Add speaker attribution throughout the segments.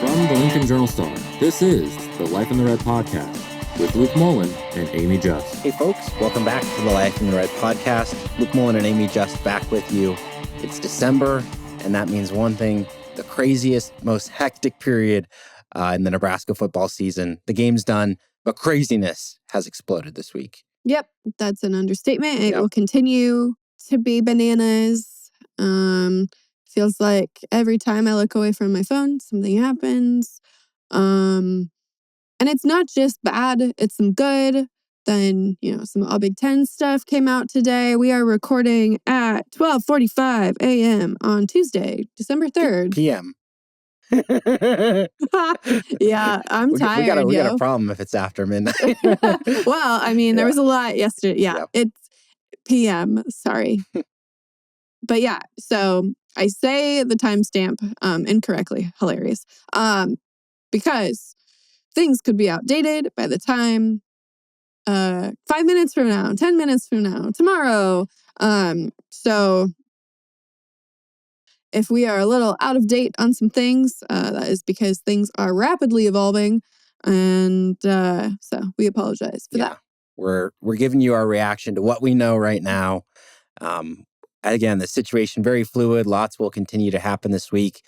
Speaker 1: From the Lincoln Journal-Star, this is the Life in the Red podcast with Luke Mullin and Amie Just.
Speaker 2: Hey folks, welcome back to the Life in the Red podcast. Luke Mullin and Amie Just back with you. It's December, and that means one thing, the craziest, most hectic period in the Nebraska football season. The game's done, but craziness has exploded this week.
Speaker 3: Yep, that's an understatement. It will continue to be bananas. Feels like every time I look away from my phone, something happens. And it's not just bad, it's some good. Then, some All Big Ten stuff came out today. We are recording at 12:45 a.m. on Tuesday, December 3rd.
Speaker 2: PM.
Speaker 3: Yeah, I'm tired.
Speaker 2: We got a problem if it's after midnight.
Speaker 3: Well, there was a lot yesterday. Yeah, It's PM. Sorry. But yeah, so I say the timestamp incorrectly. Hilarious. Because things could be outdated by the time 5 minutes from now, 10 minutes from now, tomorrow. So if we are a little out of date on some things, that is because things are rapidly evolving. And so we apologize for that.
Speaker 2: We're giving you our reaction to what we know right now. Again, the situation very fluid. Lots will continue to happen this week.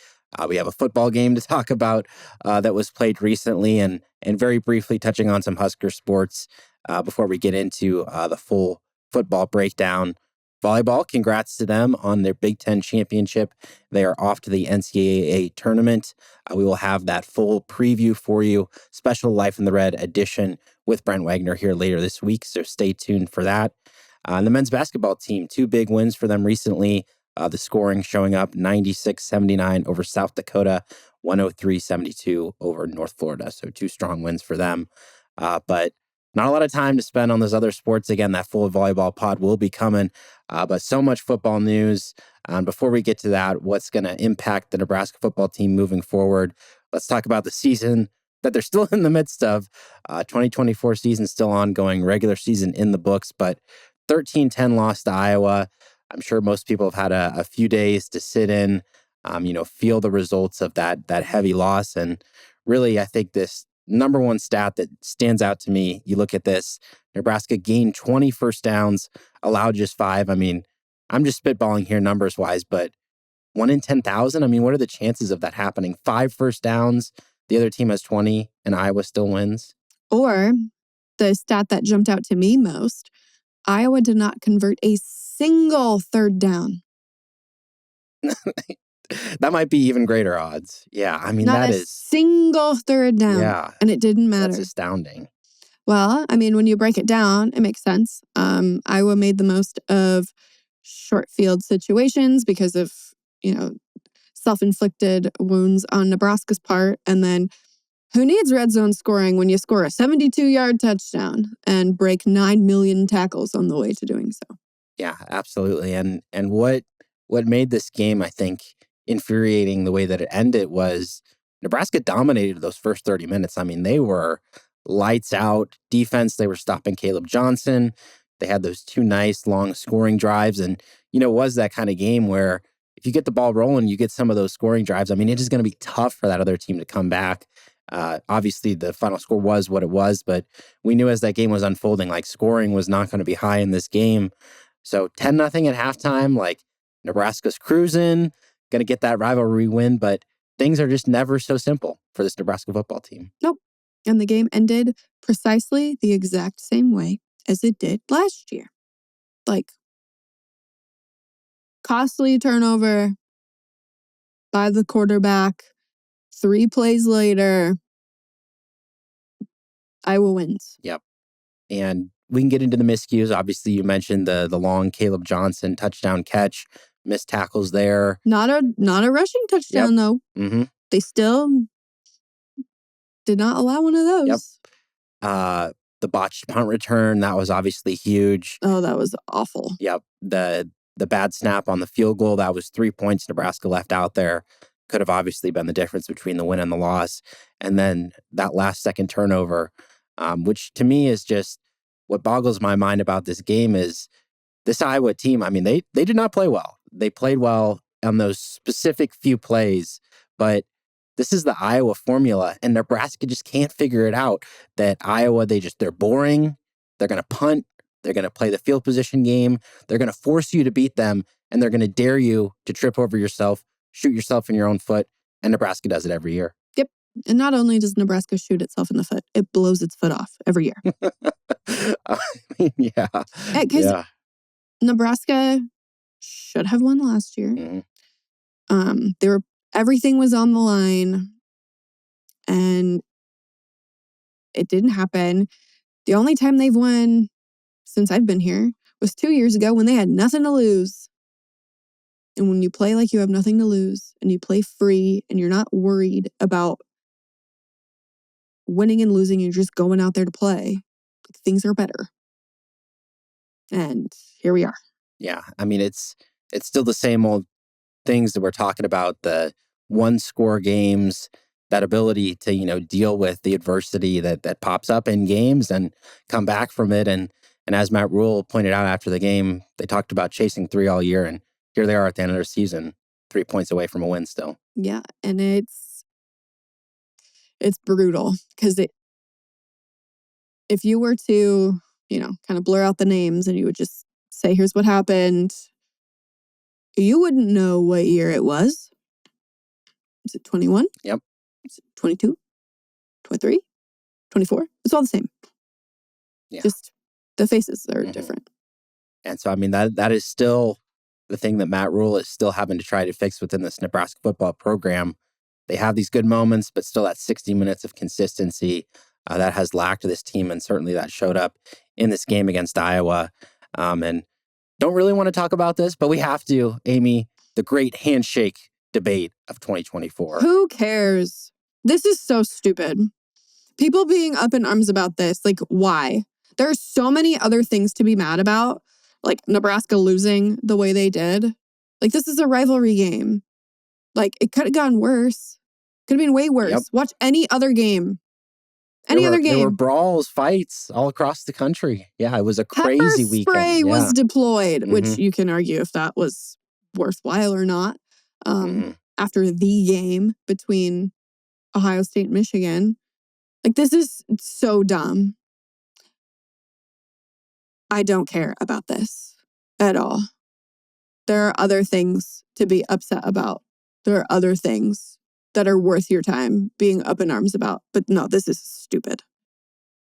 Speaker 2: We have a football game to talk about that was played recently, and very briefly touching on some Husker sports before we get into the full football breakdown. Volleyball, congrats to them on their Big Ten championship. They are off to the NCAA tournament. We will have that full preview for you, special Life in the Red edition with Brent Wagner here later this week, so stay tuned for that. And the men's basketball team, 2 big wins for them recently. The scoring showing up 96-79 over South Dakota, 103-72 over North Florida. So 2 strong wins for them. But not a lot of time to spend on those other sports. Again, that full volleyball pod will be coming. But so much football news. Before we get to that, what's going to impact the Nebraska football team moving forward? Let's talk about the season that they're still in the midst of. 2024 season still ongoing, regular season in the books, but 13-10 loss to Iowa. I'm sure most people have had a few days to sit in, feel the results of that heavy loss. And really, I think this number one stat that stands out to me, you look at this, Nebraska gained 20 first downs, allowed just 5. I'm just spitballing here numbers-wise, but 1 in 10,000? What are the chances of that happening? 5 first downs, the other team has 20, and Iowa still wins?
Speaker 3: Or the stat that jumped out to me most, Iowa did not convert a single third down.
Speaker 2: That might be even greater odds. Yeah,
Speaker 3: Not a single third down.
Speaker 2: Yeah.
Speaker 3: And it didn't matter.
Speaker 2: That's astounding.
Speaker 3: Well, when you break it down, it makes sense. Iowa made the most of short field situations because of, self-inflicted wounds on Nebraska's part. And then who needs red zone scoring when you score a 72-yard touchdown and break 9 million tackles on the way to doing so?
Speaker 2: Yeah, absolutely. And what made this game, I think, infuriating the way that it ended was Nebraska dominated those first 30 minutes. They were lights out defense. They were stopping Caleb Johnson. They had those 2 nice long scoring drives. And, it was that kind of game where if you get the ball rolling, you get some of those scoring drives. It is going to be tough for that other team to come back. Obviously, the final score was what it was, but we knew as that game was unfolding, scoring was not going to be high in this game. So 10-0 at halftime, Nebraska's cruising, going to get that rivalry win, but things are just never so simple for this Nebraska football team.
Speaker 3: Nope. And the game ended precisely the exact same way as it did last year. Costly turnover by the quarterback, 3 plays later, Iowa wins.
Speaker 2: Yep. And we can get into the miscues. Obviously, you mentioned the long Caleb Johnson touchdown catch, missed tackles there.
Speaker 3: Not a rushing touchdown, though.
Speaker 2: Mm-hmm.
Speaker 3: They still did not allow one of those.
Speaker 2: Yep. The botched punt return, that was obviously huge.
Speaker 3: Oh, that was awful.
Speaker 2: Yep. The bad snap on the field goal, that was 3 points Nebraska left out there. Could have obviously been the difference between the win and the loss. And then that last second turnover, which to me is just what boggles my mind about this game is this Iowa team. They did not play well. They played well on those specific few plays, but this is the Iowa formula, and Nebraska just can't figure it out. That Iowa, they're boring. They're going to punt. They're going to play the field position game. They're going to force you to beat them, and they're going to dare you to trip over yourself, shoot yourself in your own foot, and Nebraska does it every year.
Speaker 3: Yep. And not only does Nebraska shoot itself in the foot, it blows its foot off every year.
Speaker 2: I mean, yeah.
Speaker 3: Because Nebraska should have won last year.
Speaker 2: Mm-hmm.
Speaker 3: Everything was on the line, and it didn't happen. The only time they've won since I've been here was 2 years ago when they had nothing to lose. And when you play like you have nothing to lose and you play free and you're not worried about winning and losing, you're just going out there to play, things are better. And here we are.
Speaker 2: Yeah. I mean, it's still the same old things that we're talking about, the one-score games, that ability to, deal with the adversity that pops up in games and come back from it. And as Matt Rule pointed out after the game, they talked about chasing 3 all year, and here they are at the end of their season, 3 points away from a win still.
Speaker 3: Yeah, and it's brutal because if you were to, kind of blur out the names and you would just say, here's what happened, you wouldn't know what year it was. Is it 21?
Speaker 2: Yep.
Speaker 3: Is it 22? 23? 24? It's all the same.
Speaker 2: Yeah.
Speaker 3: Just the faces are different.
Speaker 2: And so, I mean, that is still the thing that Matt Rule is still having to try to fix within this Nebraska football program. They have these good moments, but still that 60 minutes of consistency that has lacked this team, and certainly that showed up in this game against Iowa. And don't really want to talk about this, but we have to, Amie, the great handshake debate of 2024.
Speaker 3: Who cares? This is so stupid. People being up in arms about this, like, why? There are so many other things to be mad about, like Nebraska losing the way they did. Like, this is a rivalry game. Like, it could have gone worse. Could have been way worse.
Speaker 2: Yep.
Speaker 3: Watch any other game.
Speaker 2: There were brawls, fights all across the country. Yeah, it was a crazy weekend.
Speaker 3: Pepper spray was deployed, which you can argue if that was worthwhile or not. After the game between Ohio State and Michigan. Like, this is so dumb. I don't care about this at all. There are other things to be upset about. There are other things that are worth your time being up in arms about. But no, this is stupid.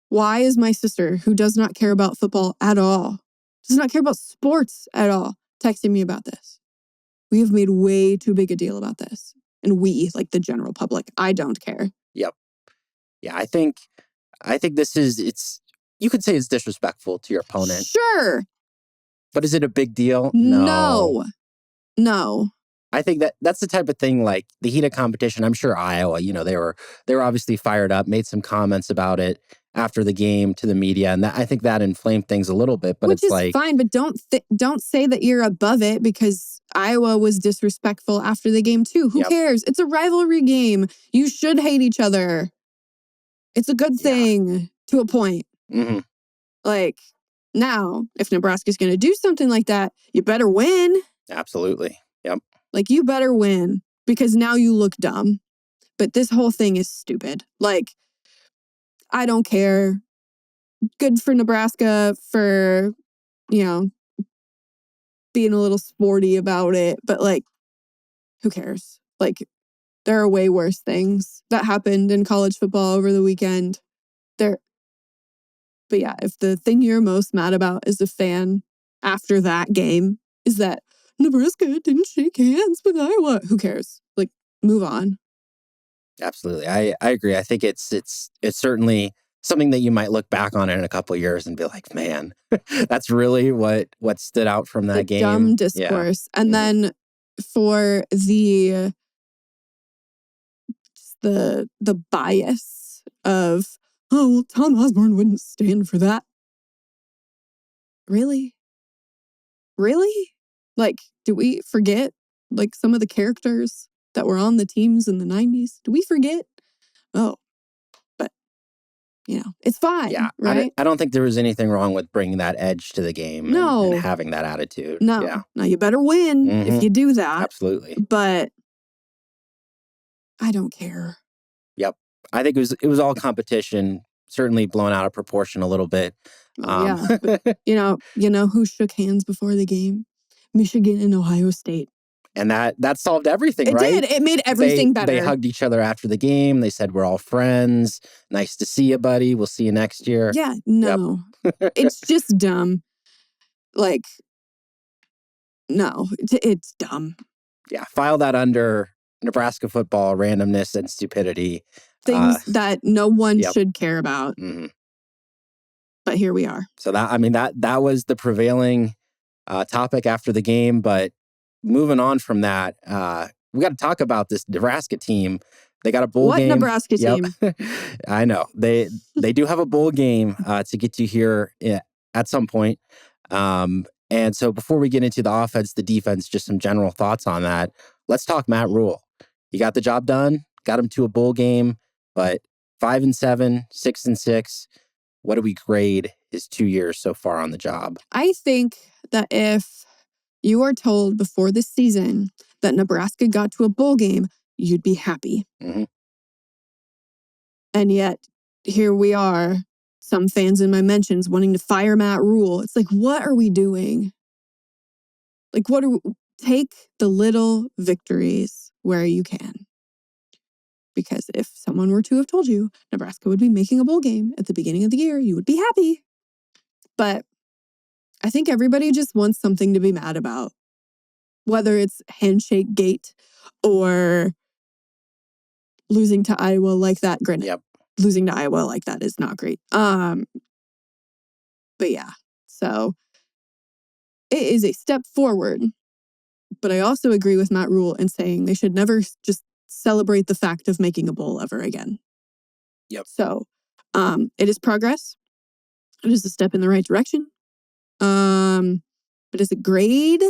Speaker 3: Why is my sister, who does not care about football at all, does not care about sports at all, texting me about this? We have made way too big a deal about this. And we, like the general public, I don't care.
Speaker 2: Yep. Yeah, I think this is, you could say it's disrespectful to your opponent.
Speaker 3: Sure.
Speaker 2: But is it a big deal?
Speaker 3: No.
Speaker 2: I think that's the type of thing, like the heat of competition. I'm sure Iowa, they were obviously fired up, made some comments about it after the game to the media, and I think that inflamed things a little bit. But
Speaker 3: Which is fine, but don't say that you're above it because Iowa was disrespectful after the game too. Who cares? It's a rivalry game. You should hate each other. It's a good thing to a point.
Speaker 2: Mm-hmm.
Speaker 3: Like, now, if Nebraska's going to do something like that, you better win.
Speaker 2: Absolutely. Yep.
Speaker 3: Like, you better win because now you look dumb. But this whole thing is stupid. Like, I don't care. Good for Nebraska for, being a little sporty about it. But, like, who cares? Like, there are way worse things that happened in college football over the weekend. But yeah, if the thing you're most mad about as a fan after that game is that Nebraska didn't shake hands with Iowa, who cares? Like, move on.
Speaker 2: Absolutely. I agree. I think it's certainly something that you might look back on in a couple of years and be like, man, that's really what stood out from that game.
Speaker 3: Dumb discourse. Yeah. And then for the bias of, oh, well, Tom Osborne wouldn't stand for that. Really? Like, do we forget, like, some of the characters that were on the teams in the 90s? Do we forget? Oh, but, it's fine, right?
Speaker 2: I don't think there was anything wrong with bringing that edge to the game and having that attitude.
Speaker 3: No.
Speaker 2: Yeah.
Speaker 3: Now, you better win if you do that.
Speaker 2: Absolutely.
Speaker 3: But I don't care.
Speaker 2: Yep. I think it was all competition, certainly blown out of proportion a little bit.
Speaker 3: Yeah. But, you know who shook hands before the game? Michigan and Ohio State.
Speaker 2: And that solved everything,
Speaker 3: It
Speaker 2: right?
Speaker 3: did. It made everything better.
Speaker 2: They hugged each other after the game. They said, we're all friends. Nice to see you, buddy. We'll see you next year.
Speaker 3: Yeah, no.
Speaker 2: Yep.
Speaker 3: It's just dumb. Like, no, it's dumb.
Speaker 2: Yeah, file that under Nebraska football, randomness and stupidity.
Speaker 3: Things that no one
Speaker 2: yep.
Speaker 3: should care about.
Speaker 2: Mm-hmm.
Speaker 3: But here we are.
Speaker 2: So that was the prevailing topic after the game. But moving on from that, we got to talk about this Nebraska team. They got a bowl game.
Speaker 3: What Nebraska team?
Speaker 2: I know. They do have a bowl game to get to here at some point. And so before we get into the offense, the defense, just some general thoughts on that. Let's talk Matt Rule. He got the job done, got him to a bowl game, but 5-7, 6-6. What do we grade his 2 years so far on the job?
Speaker 3: I think that if you are told before this season that Nebraska got to a bowl game, you'd be happy.
Speaker 2: Mm-hmm.
Speaker 3: And yet, here we are, some fans in my mentions wanting to fire Matt Rule. It's like, what are we doing? Like, take the little victories where you can. Because if someone were to have told you Nebraska would be making a bowl game at the beginning of the year, you would be happy. But I think everybody just wants something to be mad about. Whether it's Handshake Gate or losing to Iowa like that. Granted,
Speaker 2: yep.
Speaker 3: Losing to Iowa like that is not great. But yeah, so it is a step forward. But I also agree with Matt Rule in saying they should never just celebrate the fact of making a bowl ever again.
Speaker 2: Yep.
Speaker 3: So it is progress. It is a step in the right direction. But is it grade?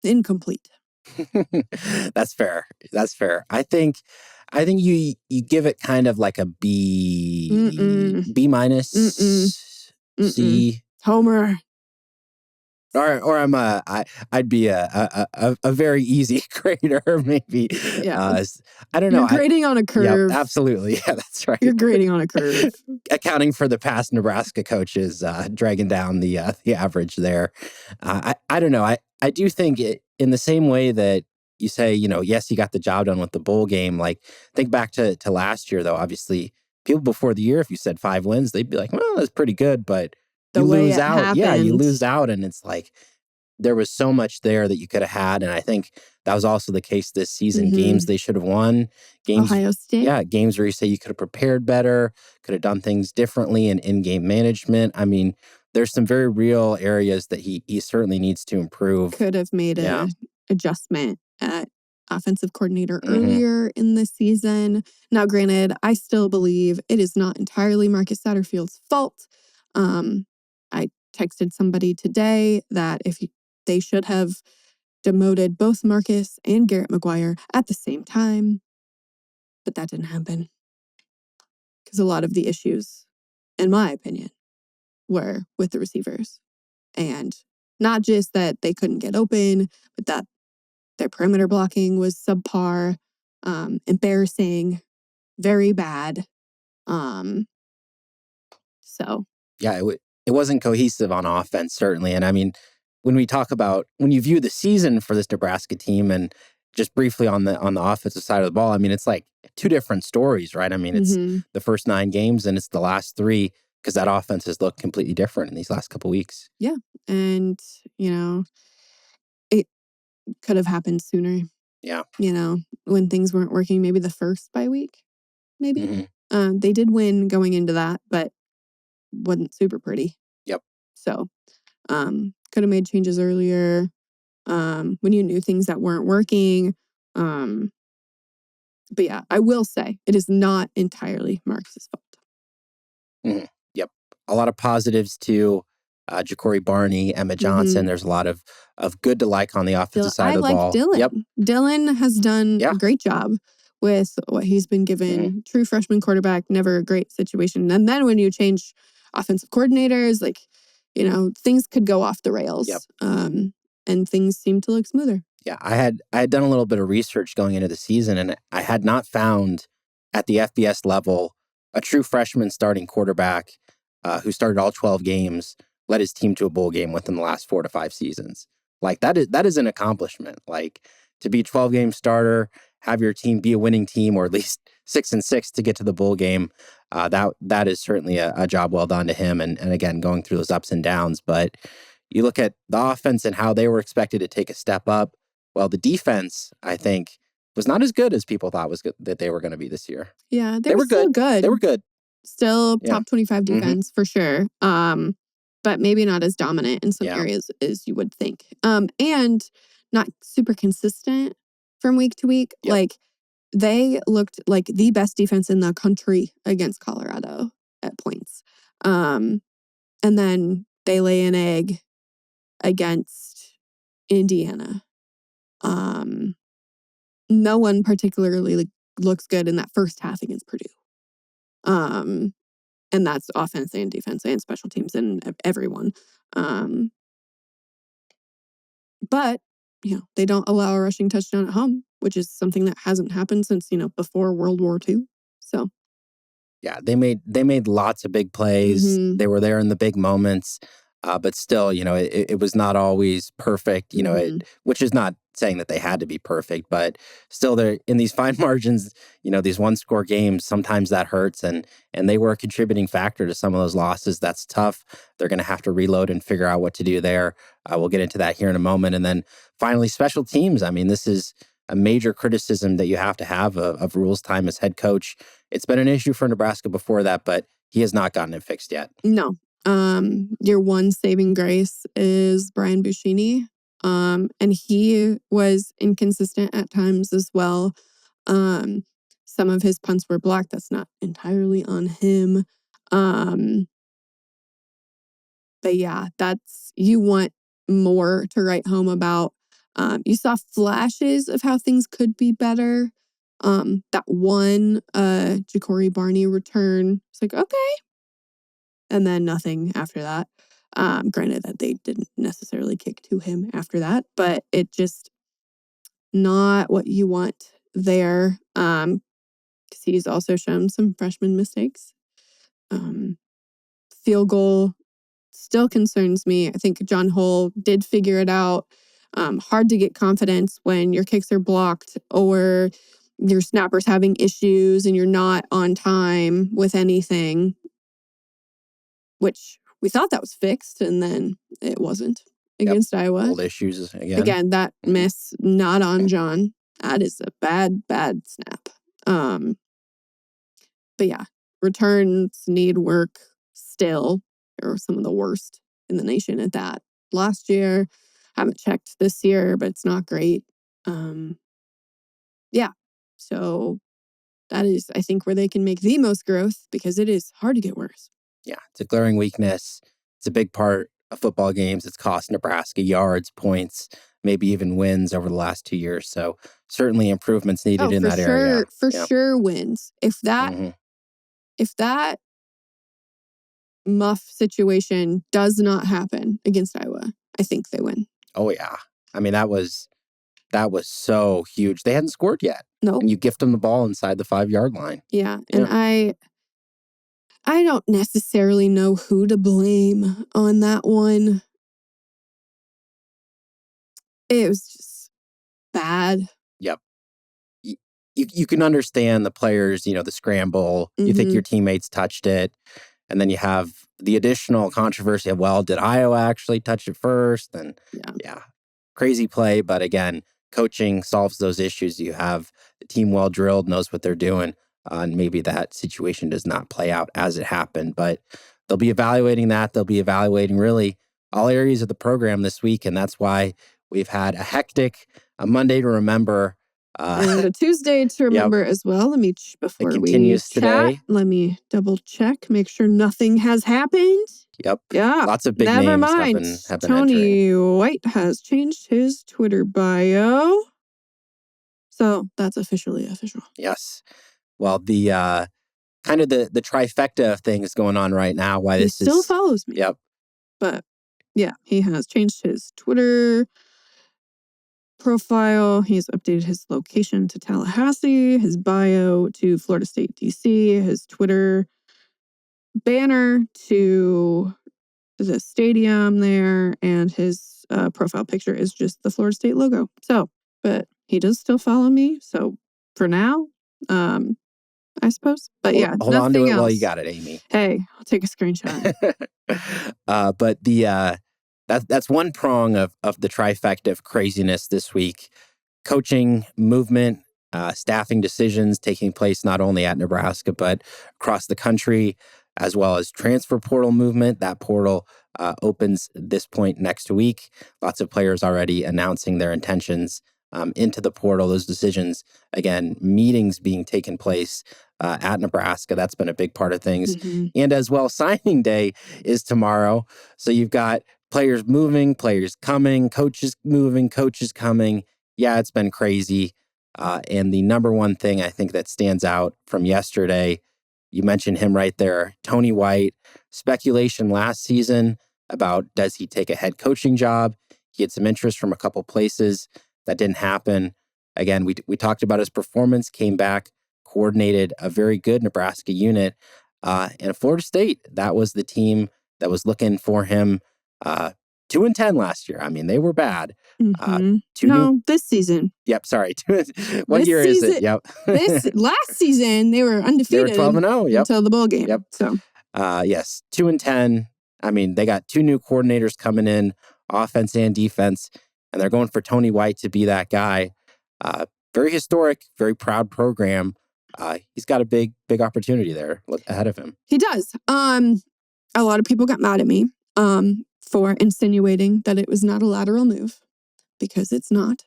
Speaker 3: Incomplete.
Speaker 2: That's fair. I think you give it kind of like a B minus, C.
Speaker 3: Homer.
Speaker 2: Or I'd be a very easy grader, maybe.
Speaker 3: Yeah.
Speaker 2: I don't know.
Speaker 3: You're grading on a curve.
Speaker 2: Yeah, absolutely. Yeah, that's right.
Speaker 3: You're grading on a curve.
Speaker 2: Accounting for the past Nebraska coaches, dragging down the average there. I don't know. I do think in the same way that you say, yes, he got the job done with the bowl game. Like, think back to last year, though. Obviously, people before the year, if you said 5 wins, they'd be like, well, that's pretty good, but you lose out.
Speaker 3: Happened.
Speaker 2: Yeah, you lose out. And it's like, there was so much there that you could have had. And I think that was also the case this season. Mm-hmm. Games they should have won. Games,
Speaker 3: Ohio State.
Speaker 2: Yeah, games where you say you could have prepared better, could have done things differently in game management. I mean, there's some very real areas that he certainly needs to improve.
Speaker 3: Could have made an adjustment at offensive coordinator earlier in the season. Now, granted, I still believe it is not entirely Marcus Satterfield's fault. I texted somebody today that they should have demoted both Marcus and Garrett McGuire at the same time, but that didn't happen. Because a lot of the issues, in my opinion, were with the receivers. And not just that they couldn't get open, but that their perimeter blocking was subpar, embarrassing, very bad. So.
Speaker 2: Yeah, it wasn't cohesive on offense, certainly. And I mean, when you view the season for this Nebraska team and just briefly on the offensive side of the ball, I mean, it's like 2 different stories, right? I mean, it's the first 9 games and it's the last 3 because that offense has looked completely different in these last couple of weeks.
Speaker 3: Yeah. And, it could have happened sooner.
Speaker 2: Yeah.
Speaker 3: When things weren't working, maybe the first bye week, maybe. Mm-hmm. They did win going into that, but wasn't super pretty.
Speaker 2: Yep.
Speaker 3: So, could have made changes earlier when you knew things that weren't working. But yeah, I will say it is not entirely Marcus's fault.
Speaker 2: Mm-hmm. Yep. A lot of positives too. Ja'Cory Barney, Emma Johnson. There's a lot of good to like on the offensive side of the ball.
Speaker 3: Dylan.
Speaker 2: Yep.
Speaker 3: Dylan has done a great job with what he's been given. True freshman quarterback, never a great situation. And then when you change offensive coordinators, things could go off the rails.
Speaker 2: Yep.
Speaker 3: And things seem to look smoother.
Speaker 2: Yeah, I had done a little bit of research going into the season, and I had not found at the FBS level a true freshman starting quarterback who started all 12 games, led his team to a bowl game within the last 4 to 5 seasons. Like that is an accomplishment. Like to be a 12-game starter, have your team be a winning team, or at least 6-6 to get to the bowl game. That is certainly a job well done to him. And again, going through those ups and downs. But you look at the offense and how they were expected to take a step up. Well, the defense, I think, was not as good as people thought was good, that they were going to be this year.
Speaker 3: Yeah, they were still good.
Speaker 2: They were good.
Speaker 3: Still top 25 defense for sure. But maybe not as dominant in some areas as you would think. And not super consistent from week to week.
Speaker 2: Yep.
Speaker 3: Like they looked like the best defense in the country against Colorado at points. And then they lay an egg against Indiana. No one particularly looks good in that first half against Purdue. And that's offense and defense and special teams and everyone. But, they don't allow a rushing touchdown at home, which is something that hasn't happened since, before World War II. So.
Speaker 2: Yeah, they made lots of big plays.
Speaker 3: Mm-hmm.
Speaker 2: They were there in the big moments. But still, it was not always perfect, which is not saying that they had to be perfect, but still they're in these fine margins, these one-score games, sometimes that hurts. And they were a contributing factor to some of those losses. That's tough. They're going to have to reload and figure out what to do there. We'll get into that here in a moment. And then finally, special teams. I mean, this is a major criticism that you have to have of Rule's time as head coach. It's been an issue for Nebraska before that, but he has not gotten it fixed yet.
Speaker 3: No. Your one saving grace is Brian Buschini. And he was inconsistent at times as well. Some of his punts were blocked. That's not entirely on him. But yeah, you want more to write home about. You saw flashes of how things could be better. That one Ja'Cory Barney return, it's like, okay. And then nothing after that. Granted that they didn't necessarily kick to him after that, but it just not what you want there. Because he's also shown some freshman mistakes. Field goal still concerns me. I think John Hull did figure it out. Hard to get confidence when your kicks are blocked or your snapper's having issues and you're not on time with anything. Which we thought that was fixed, and then it wasn't against Iowa.
Speaker 2: Old issues again.
Speaker 3: Again, that miss, not on John. That is a bad, bad snap. But yeah, returns need work still. They're some of the worst in the nation at that. Last year, haven't checked this year, but it's not great. Yeah, so that is, I think, where they can make the most growth because it is hard to get worse.
Speaker 2: Yeah, it's a glaring weakness. It's a big part of football games. It's cost Nebraska yards, points, maybe even wins over the last 2 years. So certainly improvements needed in that area.
Speaker 3: For sure wins. If that muff situation does not happen against Iowa, I think they win.
Speaker 2: Oh yeah. I mean, that was so huge. They hadn't scored yet.
Speaker 3: No.
Speaker 2: And you gift them the ball inside the 5-yard line.
Speaker 3: Yeah. And I don't necessarily know who to blame on that one. It was just bad.
Speaker 2: Yep. You can understand the players, the scramble. You think your teammates touched it. And then you have the additional controversy of, well, did Iowa actually touch it first? And crazy play. But again, coaching solves those issues. You have the team well drilled, knows what they're doing. And maybe that situation does not play out as it happened. But they'll be evaluating that. They'll be evaluating really all areas of the program this week. And that's why we've had a Monday to remember.
Speaker 3: And a Tuesday to remember as well. Before
Speaker 2: it continues
Speaker 3: we chat,
Speaker 2: today.
Speaker 3: Let me double check, make sure nothing has happened.
Speaker 2: Yep.
Speaker 3: Yeah.
Speaker 2: Lots of big
Speaker 3: Never
Speaker 2: names
Speaker 3: mind.
Speaker 2: have been
Speaker 3: Tony
Speaker 2: entering.
Speaker 3: White has changed his Twitter bio. So that's officially official.
Speaker 2: Yes. Well, the kind of the trifecta of things going on right now. Why
Speaker 3: he
Speaker 2: this
Speaker 3: still follows me.
Speaker 2: Yep.
Speaker 3: But yeah, he has changed his Twitter profile, he's updated his location to Tallahassee, his bio to Florida State, D.C., his Twitter banner to the stadium there, and his profile picture is just the Florida State logo. So, but he does still follow me. So for now, I suppose. But yeah,
Speaker 2: hold on to
Speaker 3: nothing
Speaker 2: it
Speaker 3: else.
Speaker 2: while you got it, Amie.
Speaker 3: Hey, I'll take a screenshot.
Speaker 2: But that's one prong of the trifecta of craziness this week. Coaching, movement, staffing decisions taking place not only at Nebraska, but across the country, as well as transfer portal movement. That portal opens this point next week. Lots of players already announcing their intentions into the portal. Those decisions, again, meetings being taken place at Nebraska. That's been a big part of things.
Speaker 3: Mm-hmm.
Speaker 2: And as well, signing day is tomorrow. So you've got players moving, players coming, coaches moving, coaches coming. Yeah, it's been crazy. And the number one thing I think that stands out from yesterday, you mentioned him right there, Tony White. Speculation last season about does he take a head coaching job? He had some interest from a couple places. That didn't happen. Again, we talked about his performance, came back, coordinated a very good Nebraska unit. And Florida State, that was the team that was looking for him. 2-10 last year. I mean, they were bad.
Speaker 3: Mm-hmm. This season.
Speaker 2: Yep, sorry. What year is it? Yep.
Speaker 3: Last season, they were undefeated.
Speaker 2: They were 12-0, yep.
Speaker 3: Until the bowl game.
Speaker 2: Yep.
Speaker 3: So,
Speaker 2: yes, 2-10. I mean, they got 2 new coordinators coming in, offense and defense, and they're going for Tony White to be that guy. Very historic, very proud program. He's got a big opportunity there ahead of him.
Speaker 3: He does. A lot of people got mad at me for insinuating that it was not a lateral move, because it's not.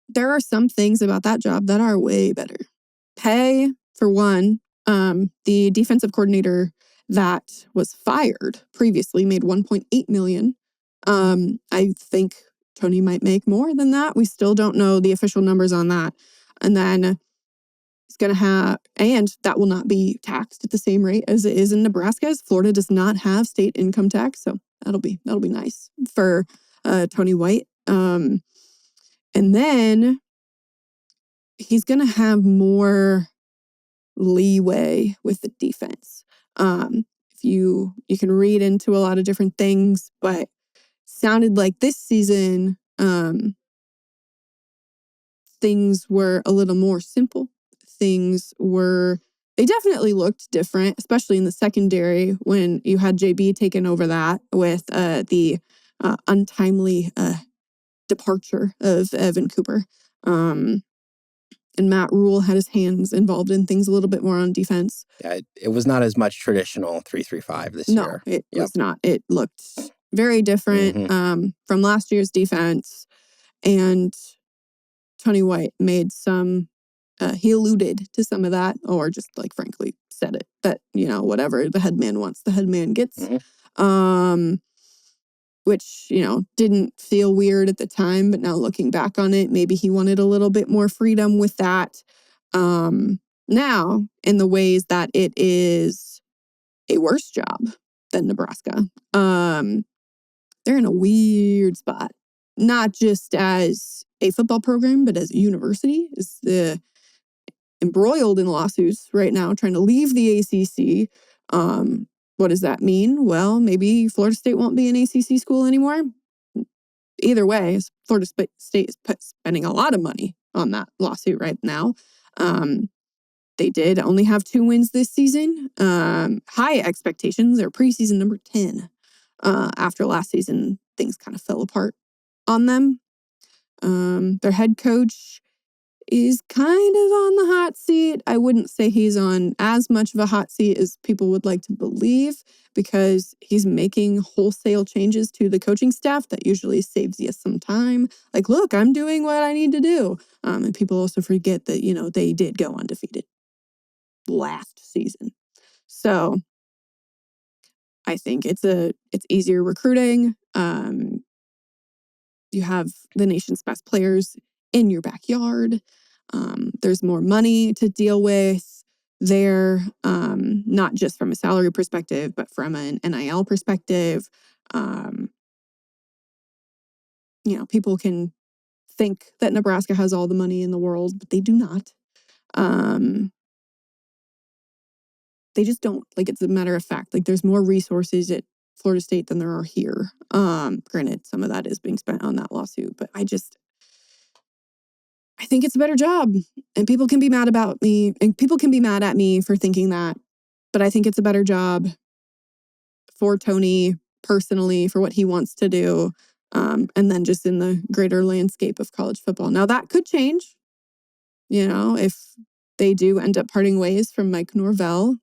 Speaker 3: There are some things about that job that are way better. Pay, for one. The defensive coordinator that was fired previously made $1.8 million. I think Tony might make more than that. We still don't know the official numbers on that. And then he's going to have, and that will not be taxed at the same rate as it is in Nebraska, as Florida does not have state income tax. So that'll be nice for Tony White. And then he's going to have more leeway with the defense. If you can read into a lot of different things, but sounded like this season things were a little more simple. They definitely looked different, especially in the secondary when you had JB taking over that with the untimely departure of Evan Cooper. And Matt Rule had his hands involved in things a little bit more on defense.
Speaker 2: Yeah, it was not as much traditional 3-3-5 this year.
Speaker 3: No, it was not. It looked very different from last year's defense. And Tony White made some, he alluded to some of that, or just like frankly said it, that, whatever the head man wants, the head man gets. Which, didn't feel weird at the time, but now looking back on it, maybe he wanted a little bit more freedom with that. Now, in the ways that it is a worse job than Nebraska, they're in a weird spot. Not just as a football program, but as a university. Is embroiled in lawsuits right now, trying to leave the ACC. What does that mean? Well, maybe Florida State won't be an ACC school anymore. Either way, Florida State is spending a lot of money on that lawsuit right now. They did only have 2 wins this season. High expectations. They're preseason number 10. After last season, things kind of fell apart on them. Their head coach is kind of on the hot seat. I wouldn't say he's on as much of a hot seat as people would like to believe, because he's making wholesale changes to the coaching staff that usually saves you some time. Like, look, I'm doing what I need to do. And people also forget that, they did go undefeated last season. So I think it's easier recruiting. You have the nation's best players in your backyard. There's more money to deal with there, not just from a salary perspective, but from an NIL perspective. people can think that Nebraska has all the money in the world, but they do not. They just don't. Like, it's a matter of fact. Like, there's more resources at Florida State than there are here. Granted, some of that is being spent on that lawsuit, but I think it's a better job. And people can be mad about me, and people can be mad at me for thinking that, but I think it's a better job for Tony personally, for what he wants to do, and then just in the greater landscape of college football. Now, that could change, if they do end up parting ways from Mike Norvell.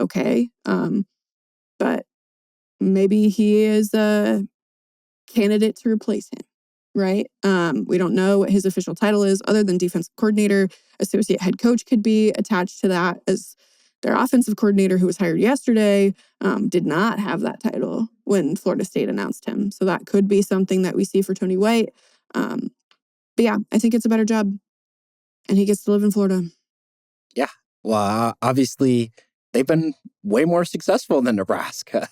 Speaker 3: Okay. But maybe he is a candidate to replace him, right? We don't know what his official title is other than defensive coordinator. Associate head coach could be attached to that, as their offensive coordinator, who was hired yesterday, did not have that title when Florida State announced him. So that could be something that we see for Tony White. But yeah, I think it's a better job, and he gets to live in Florida.
Speaker 2: Yeah. Well, obviously, they've been way more successful than Nebraska.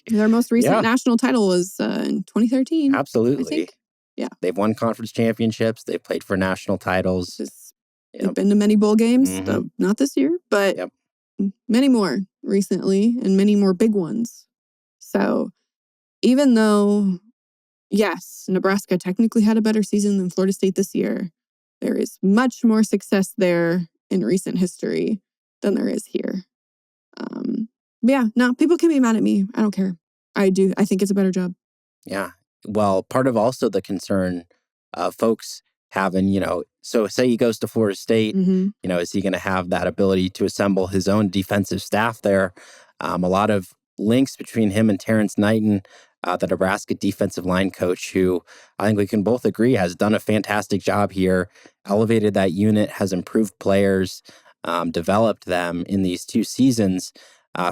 Speaker 3: Their most recent national title was in 2013.
Speaker 2: Absolutely.
Speaker 3: I think. Yeah.
Speaker 2: They've won conference championships. They've played for national titles.
Speaker 3: They've been to many bowl games, though not this year, but many more recently, and many more big ones. So even though, yes, Nebraska technically had a better season than Florida State this year, there is much more success there in recent history than there is here. But yeah, no, people can be mad at me. I don't care. I think it's a better job.
Speaker 2: Yeah. Well, part of also the concern folks having, so say he goes to Florida State, is he going to have that ability to assemble his own defensive staff there? A lot of links between him and Terrence Knighton, the Nebraska defensive line coach, who I think we can both agree has done a fantastic job here, elevated that unit, has improved players, developed them in these 2 seasons.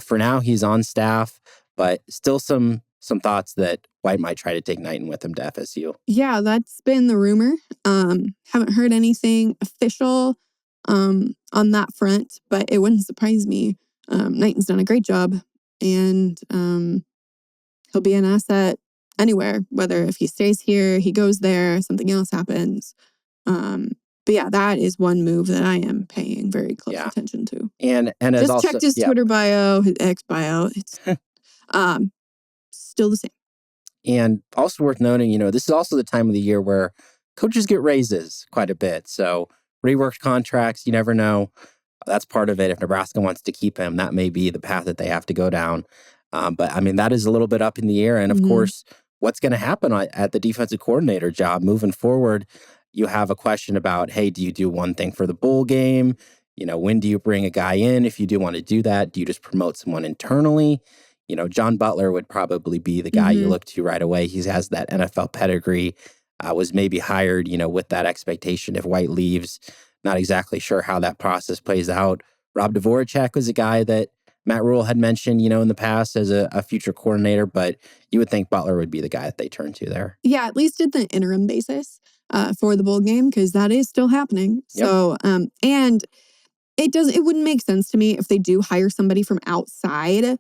Speaker 2: For now, he's on staff, but still some thoughts that White might try to take Knighton with him to FSU.
Speaker 3: Yeah, that's been the rumor. Haven't heard anything official on that front, but it wouldn't surprise me. Knighton's done a great job, and he'll be an asset anywhere, whether if he stays here, he goes there, something else happens. But yeah, that is one move that I am paying very close attention to.
Speaker 2: And as
Speaker 3: just checked his Twitter bio, his X bio. It's still the same.
Speaker 2: And also worth noting, this is also the time of the year where coaches get raises quite a bit. So reworked contracts, you never know. That's part of it. If Nebraska wants to keep him, that may be the path that they have to go down. But I mean, that is a little bit up in the air. And of course, what's going to happen at the defensive coordinator job moving forward? You have a question about, hey, do you do one thing for the bowl game? When do you bring a guy in? If you do want to do that, do you just promote someone internally? John Butler would probably be the guy you look to right away. He has that NFL pedigree, was maybe hired, with that expectation if White leaves. Not exactly sure how that process plays out. Rob Dvorak was a guy that Matt Rule had mentioned, in the past as a future coordinator, but you would think Butler would be the guy that they turn to there.
Speaker 3: Yeah, at least at the interim basis for the bowl game, because that is still happening. Yep. So, and it wouldn't make sense to me if they do hire somebody from outside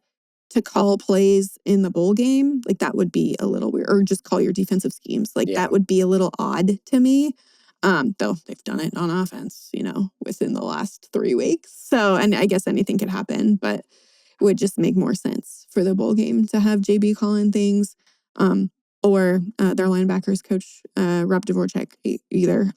Speaker 3: to call plays in the bowl game. Like, that would be a little weird. Or just call your defensive schemes. That would be a little odd to me. Though they've done it on offense, within the last 3 weeks. So, and I guess anything could happen, but it would just make more sense for the bowl game to have JB call in things, or their linebackers coach, Rob Dvorak, either.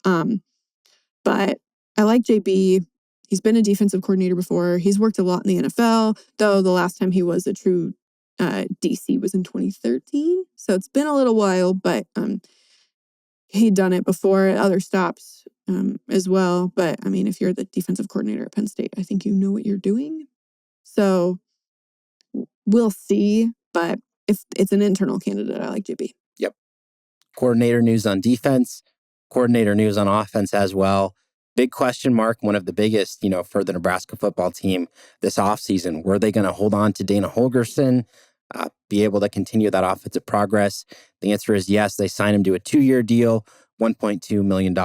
Speaker 3: But I like JB. He's been a defensive coordinator before. He's worked a lot in the NFL, though the last time he was a true DC was in 2013. So it's been a little while, but he'd done it before at other stops as well. But I mean, if you're the defensive coordinator at Penn State, I think you know what you're doing. So we'll see. But if it's an internal candidate, I like JB.
Speaker 2: Yep. Coordinator news on defense, coordinator news on offense as well. Big question mark, one of the biggest, for the Nebraska football team this offseason. Were they going to hold on to Dana Holgorsen, be able to continue that offensive progress? The answer is yes. They signed him to a 2-year deal, $1.2 million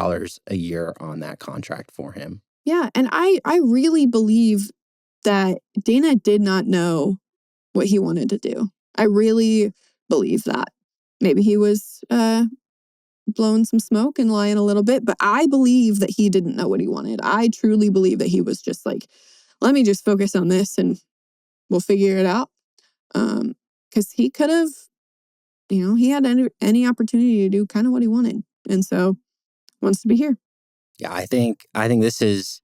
Speaker 2: a year on that contract for him.
Speaker 3: Yeah, and I really believe that Dana did not know what he wanted to do. I really believe that. Maybe he was blowing some smoke and lying a little bit, but I believe that he didn't know what he wanted. I truly believe that he was just like, let me just focus on this and we'll figure it out. Because he could have, he had any opportunity to do kind of what he wanted. And so wants to be here.
Speaker 2: Yeah, I think this is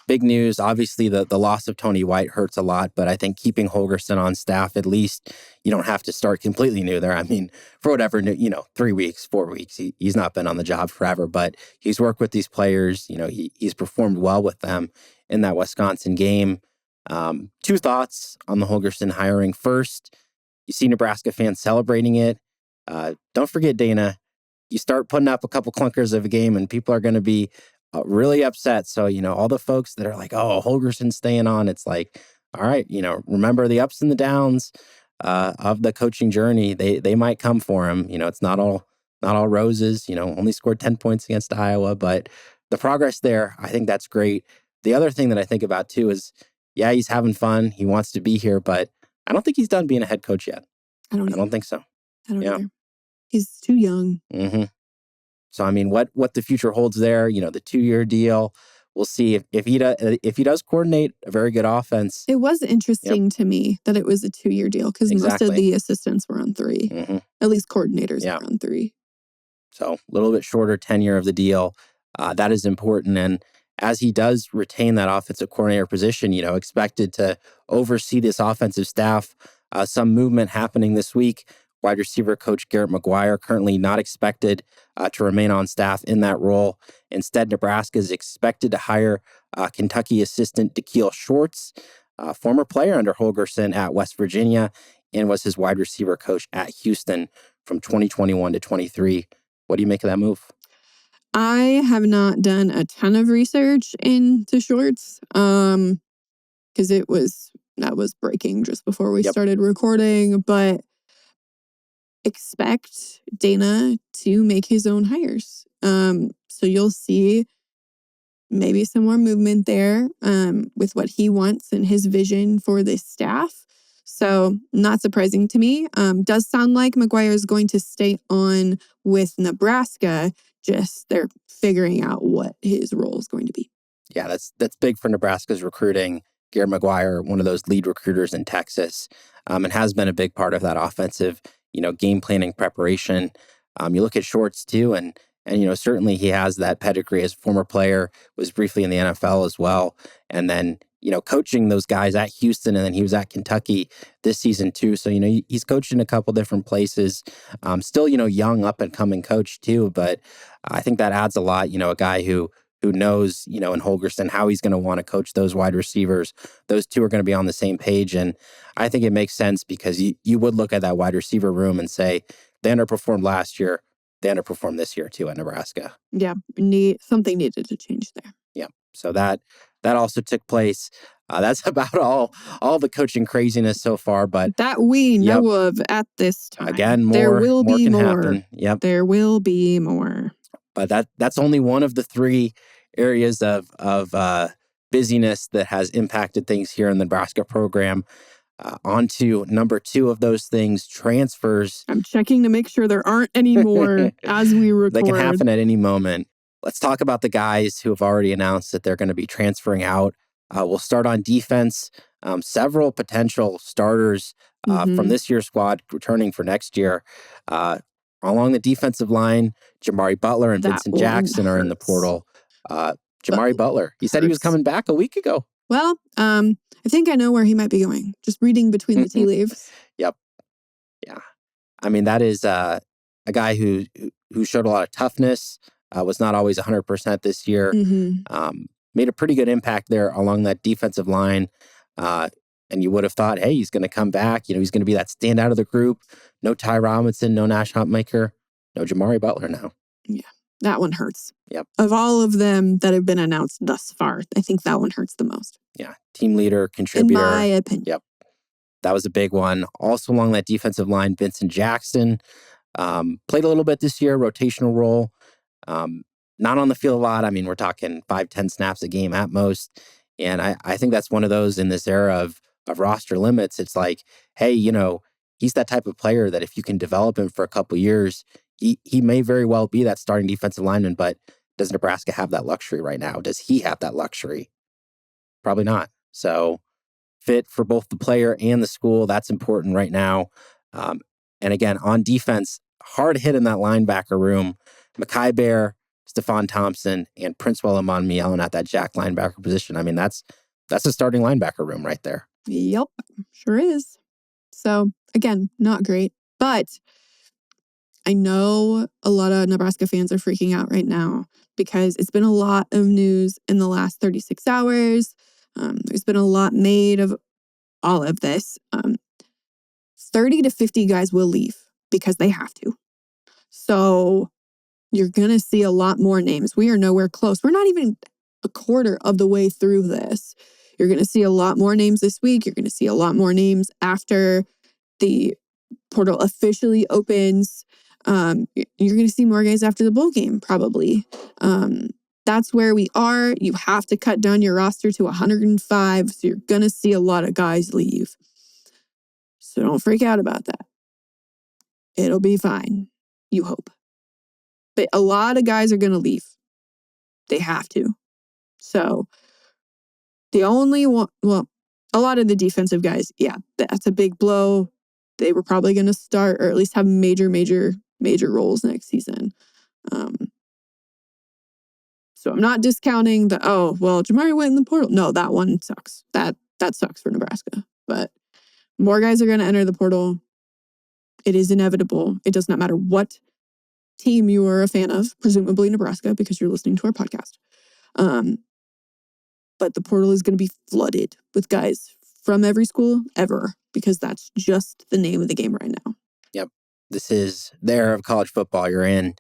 Speaker 2: big news. Obviously, the loss of Tony White hurts a lot, but I think keeping Holgorsen on staff, at least you don't have to start completely new there. I mean, for whatever, 3 weeks, 4 weeks, he's not been on the job forever, but he's worked with these players. He's performed well with them in that Wisconsin game. Two thoughts on the Holgorsen hiring. First, you see Nebraska fans celebrating it. Don't forget, Dana, you start putting up a couple clunkers of a game and people are going to be really upset. So, all the folks that are like, oh, Holgorsen's staying on, it's like, all right, remember the ups and the downs of the coaching journey. They might come for him. It's not all roses, only scored 10 points against Iowa, but the progress there, I think that's great. The other thing that I think about too is, yeah, he's having fun. He wants to be here, but I don't think he's done being a head coach yet.
Speaker 3: I don't
Speaker 2: think so.
Speaker 3: I don't either. He's too young.
Speaker 2: Mm-hmm. So, I mean, what the future holds there, the 2-year deal, we'll see if he does coordinate a very good offense.
Speaker 3: It was interesting to me that it was a 2-year deal because most of the assistants were on 3.
Speaker 2: Mm-hmm.
Speaker 3: At least coordinators were on 3.
Speaker 2: So a little bit shorter tenure of the deal. That is important. And as he does retain that offensive coordinator position, expected to oversee this offensive staff, some movement happening this week. Wide receiver coach Garrett McGuire currently not expected to remain on staff in that role. Instead, Nebraska is expected to hire Kentucky assistant Da'Keel Schwartz, former player under Holgorsen at West Virginia, and was his wide receiver coach at Houston from 2021 to 23. What do you make of that move?
Speaker 3: I have not done a ton of research into Schwartz because that was breaking just before we started recording, but expect Dana to make his own hires. So you'll see maybe some more movement there with what he wants and his vision for this staff. So not surprising to me. Does sound like McGuire is going to stay on with Nebraska. Just they're figuring out what his role is going to be.
Speaker 2: Yeah, that's big for Nebraska's recruiting. Garrett McGuire, one of those lead recruiters in Texas, and has been a big part of that offensive, game planning preparation. You look at Schwartz too, and certainly he has that pedigree as a former player, was briefly in the NFL as well, and then coaching those guys at Houston, and then he was at Kentucky this season too. So he's coached in a couple different places. Still young up and coming coach too, but I think that adds a lot. A guy who knows, in Holgorsen, how he's going to want to coach those wide receivers. Those two are going to be on the same page. And I think it makes sense because you would look at that wide receiver room and say, they underperformed last year. They underperformed this year too at Nebraska.
Speaker 3: Yeah, something needed to change there.
Speaker 2: Yeah, so that also took place. That's about all the coaching craziness so far. But
Speaker 3: that we know of at this time.
Speaker 2: Again,
Speaker 3: there will be more.
Speaker 2: Happen. Yep,
Speaker 3: there will be more.
Speaker 2: But that's only one of the 3 areas of busyness that has impacted things here in the Nebraska program. On to number 2 of those things, transfers.
Speaker 3: I'm checking to make sure there aren't any more as we record.
Speaker 2: They can happen at any moment. Let's talk about the guys who have already announced that they're going to be transferring out. We'll start on defense. Several potential starters from this year's squad returning for next year. Along the defensive line, Jamari Butler and Vincent Jackson are in the portal. Jamari Butler, he said he was coming back a week ago.
Speaker 3: Well, I think I know where he might be going. Just reading between the tea leaves.
Speaker 2: Yep. Yeah. I mean, that is a guy who showed a lot of toughness, was not always 100% this year. Made a pretty good impact there along that defensive line. And you would have thought, hey, he's going to come back. He's going to be that standout of the group. No Ty Robinson, no Nash Huntmaker, no Jamari Butler now.
Speaker 3: Yeah, that one hurts.
Speaker 2: Yep.
Speaker 3: Of all of them that have been announced thus far, I think that one hurts the most.
Speaker 2: Yeah, team leader, contributor.
Speaker 3: In my opinion.
Speaker 2: Yep. That was a big one. Also along that defensive line, Vincent Jackson played a little bit this year, rotational role. Not on the field a lot. I mean, we're talking 5-10 snaps a game at most. And I think that's one of those in this era of roster limits. It's like, hey, he's that type of player that if you can develop him for a couple years, he may very well be that starting defensive lineman, but does Nebraska have that luxury right now? Does he have that luxury? Probably not. So fit for both the player and the school, that's important right now. And again, on defense, hard hit in that linebacker room. Mekhi Bear, Stephon Thompson, and Princewell Amon Allen at that jack linebacker position. I mean, that's a starting linebacker room right there.
Speaker 3: Yep, sure is. So again, not great, but I know a lot of Nebraska fans are freaking out right now because it's been a lot of news in the last 36 hours. There's been a lot made of all of this. 30 to 50 guys will leave because they have to. So you're going to see a lot more names. We are nowhere close. We're not even a quarter of the way through this. You're going to see a lot more names this week. You're going to see a lot more names after the portal officially opens. You're going to see more guys after the bowl game, probably. That's where we are. You have to cut down your roster to 105. So you're going to see a lot of guys leave. So don't freak out about that. It'll be fine. You hope. But a lot of guys are going to leave. They have to. So the only one, well, a lot of the defensive guys, yeah, that's a big blow. They were probably going to start or at least have major roles next season. So I'm not discounting the, Jamari went in the portal. No, that one sucks. That sucks for Nebraska. But more guys are going to enter the portal. It is inevitable. It does not matter what team you are a fan of, presumably Nebraska, because you're listening to our podcast. But the portal is going to be flooded with guys from every school ever, because that's just the name of the game right now.
Speaker 2: Yep. This is the era of college football you're in.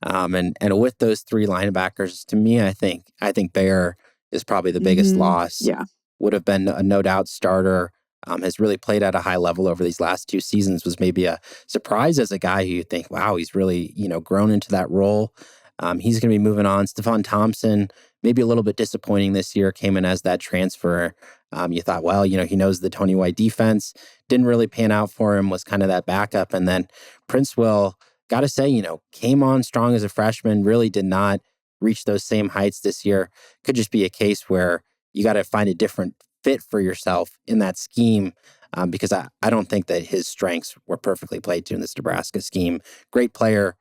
Speaker 2: And with those three linebackers, to me, I think Bear is probably the biggest loss.
Speaker 3: Yeah.
Speaker 2: Would have been a no doubt starter. Has really played at a high level over these last 2 seasons. Was maybe a surprise as a guy who you think, wow, he's really, grown into that role. He's going to be moving on. Stephon Thompson, maybe a little bit disappointing this year, came in as that transfer. You thought, well, he knows the Tony White defense. Didn't really pan out for him, was kind of that backup. And then Princewell, got to say, came on strong as a freshman, really did not reach those same heights this year. Could just be a case where you got to find a different fit for yourself in that scheme, because I don't think that his strengths were perfectly played to in this Nebraska scheme. Great player,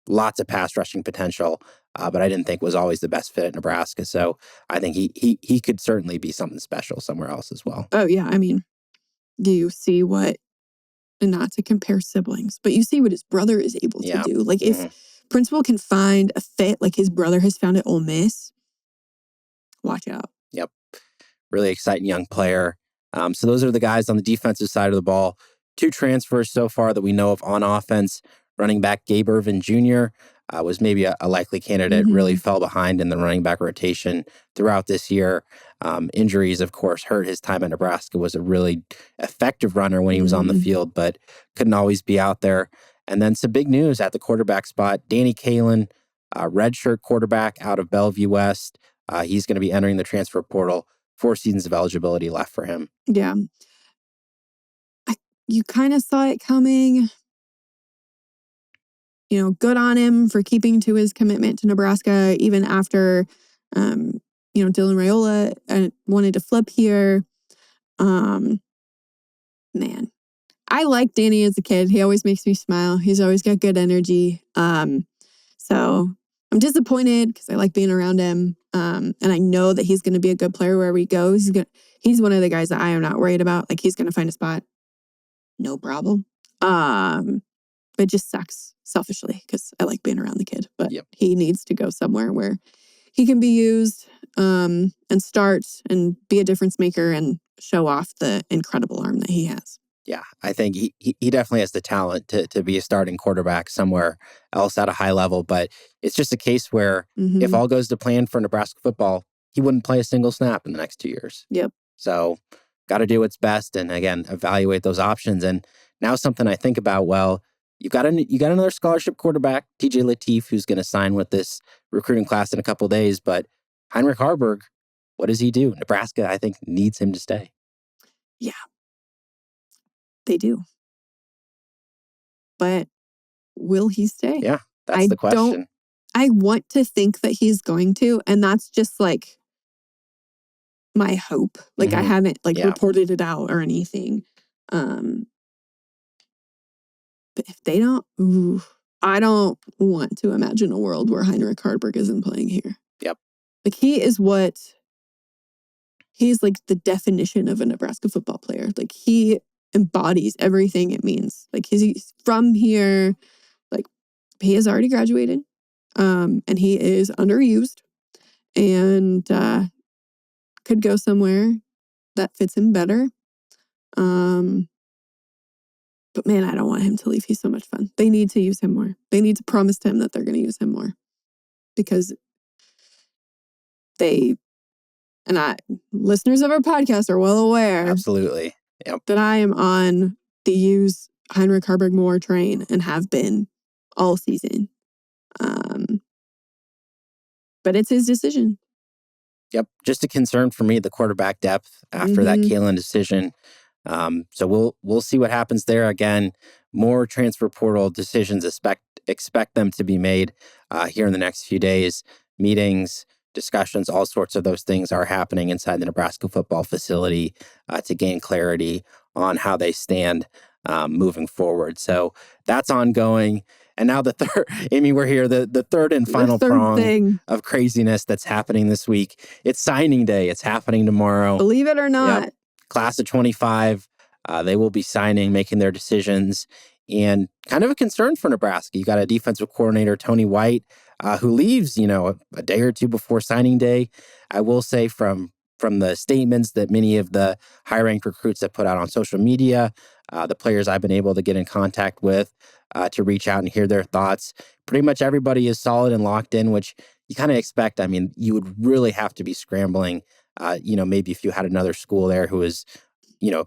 Speaker 2: lots of pass rushing potential, but I didn't think was always the best fit at Nebraska. So I think he could certainly be something special somewhere else as well.
Speaker 3: Oh, yeah. I mean, do you see what, and not to compare siblings, but you see what his brother is able to do. Like if Princewell can find a fit like his brother has found at Ole Miss, watch out.
Speaker 2: Yep. Really exciting young player. So those are the guys on the defensive side of the ball. 2 transfers so far that we know of on offense. Running back Gabe Irvin Jr. Was maybe a likely candidate, really fell behind in the running back rotation throughout this year. Injuries, of course, hurt his time at Nebraska. Was a really effective runner when he was on the field, but couldn't always be out there. And then some big news at the quarterback spot. Danny Kalen, redshirt quarterback out of Bellevue West. He's going to be entering the transfer portal. 4 seasons of eligibility left for him.
Speaker 3: Yeah. You kind of saw it coming. Good on him for keeping to his commitment to Nebraska, even after, Dylan Raiola wanted to flip here. Man, I like Danny as a kid. He always makes me smile. He's always got good energy. So I'm disappointed because I like being around him. And I know that he's going to be a good player wherever he goes. He's one of the guys that I am not worried about. Like, he's going to find a spot. No problem. But it just sucks selfishly because I like being around the kid. But he needs to go somewhere where he can be used and start and be a difference maker and show off the incredible arm that he has.
Speaker 2: Yeah, I think he definitely has the talent to be a starting quarterback somewhere else at a high level. But it's just a case where if all goes to plan for Nebraska football, he wouldn't play a single snap in the next 2 years.
Speaker 3: Yep.
Speaker 2: So got to do what's best and, again, evaluate those options. And now something I think about, well, you got another scholarship quarterback, TJ Lateef, who's going to sign with this recruiting class in a couple of days. But Heinrich Haarberg, what does he do? Nebraska, I think, needs him to stay.
Speaker 3: Yeah. They do. But will he stay?
Speaker 2: Yeah, that's the question.
Speaker 3: I want to think that he's going to, and that's just like my hope. Like I haven't reported it out or anything. But if they don't, I don't want to imagine a world where Heinrich Harburg isn't playing here.
Speaker 2: Yep.
Speaker 3: Like he's like the definition of a Nebraska football player. Like he embodies everything it means. Like he's from here. Like he has already graduated. And he is underused and could go somewhere that fits him better. But man, I don't want him to leave. He's so much fun. They need to use him more. They need to promise to him that they're going to use him more. Because listeners of our podcast are well aware.
Speaker 2: Absolutely. Yep.
Speaker 3: That I am on the use Heinrich Harburg more train and have been all season. But it's his decision.
Speaker 2: Yep. Just a concern for me, the quarterback depth after that Kalen decision. So we'll see what happens there. Again, more transfer portal decisions. Expect them to be made here in the next few days. Meetings, discussions, all sorts of those things are happening inside the Nebraska football facility to gain clarity on how they stand moving forward. So that's ongoing. And now the third, Amie, we're here, the third and final prong of craziness that's happening this week. It's signing day. It's happening tomorrow.
Speaker 3: Believe it or not.
Speaker 2: Yep. Class of 25, they will be signing, making their decisions. And kind of a concern for Nebraska. You got a defensive coordinator, Tony White, who leaves, a day or two before signing day. I will say from the statements that many of the high-ranked recruits have put out on social media, the players I've been able to get in contact with to reach out and hear their thoughts, pretty much everybody is solid and locked in, which you kind of expect. I mean, you would really have to be scrambling, maybe if you had another school there who has,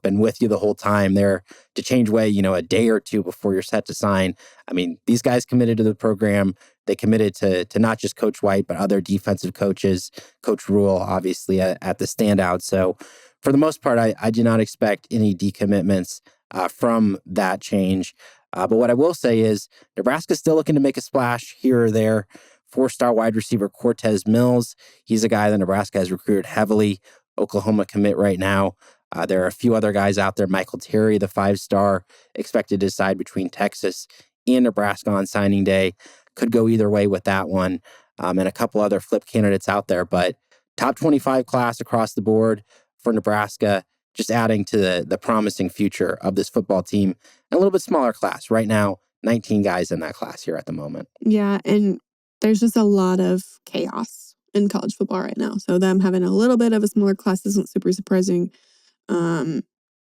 Speaker 2: been with you the whole time there to change way, a day or two before you're set to sign. I mean, these guys committed to the program. They committed to not just Coach White, but other defensive coaches, Coach Rule, obviously at the standout. So for the most part, I do not expect any decommitments from that change. But what I will say is Nebraska's still looking to make a splash here or there. 4-star wide receiver Cortez Mills. He's a guy that Nebraska has recruited heavily. Oklahoma commit right now. There are a few other guys out there. Michael Terry, the 5-star, expected to decide between Texas and Nebraska on signing day. Could go either way with that one. And a couple other flip candidates out there. But top 25 class across the board for Nebraska, just adding to the promising future of this football team. And a little bit smaller class. Right now, 19 guys in that class here at the moment.
Speaker 3: Yeah, and there's just a lot of chaos in college football right now. So them having a little bit of a smaller class isn't super surprising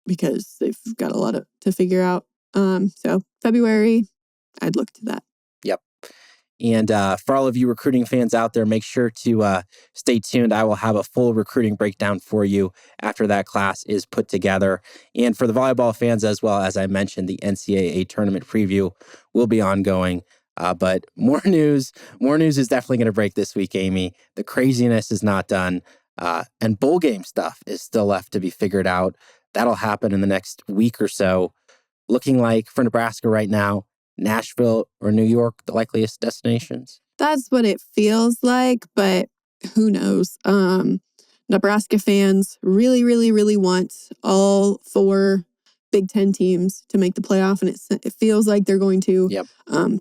Speaker 3: because they've got a lot to figure out. So February, I'd look to that.
Speaker 2: Yep. And for all of you recruiting fans out there, make sure to stay tuned. I will have a full recruiting breakdown for you after that class is put together. And for the volleyball fans as well, as I mentioned, the NCAA tournament preview will be ongoing. But more news is definitely going to break this week, Amie. The craziness is not done. And bowl game stuff is still left to be figured out. That'll happen in the next week or so. Looking like for Nebraska right now, Nashville or New York, the likeliest destinations?
Speaker 3: That's what it feels like, but who knows? Nebraska fans really, really, really want all 4 Big Ten teams to make the playoff, and it feels like they're going to.
Speaker 2: Yep.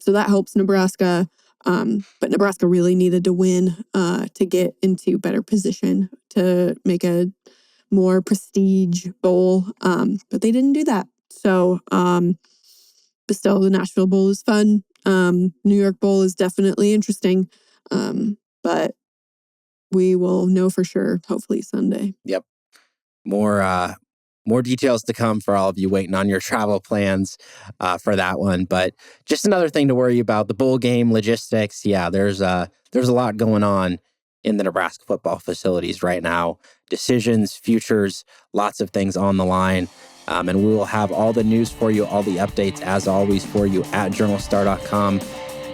Speaker 3: So that helps Nebraska. But Nebraska really needed to win to get into better position to make a more prestige bowl. But they didn't do that. So, but still, the Nashville Bowl is fun. New York Bowl is definitely interesting. But we will know for sure, hopefully Sunday.
Speaker 2: Yep. More details to come for all of you waiting on your travel plans for that one. But just another thing to worry about, the bowl game logistics. Yeah, there's a lot going on in the Nebraska football facilities right now. Decisions, futures, lots of things on the line. And we will have all the news for you, all the updates, as always, for you at journalstar.com.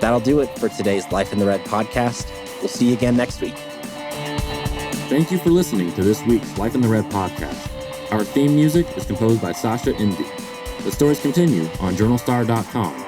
Speaker 2: That'll do it for today's Life in the Red podcast. We'll see you again next week.
Speaker 1: Thank you for listening to this week's Life in the Red podcast. Our theme music is composed by Sasha Indy. The stories continue on journalstar.com.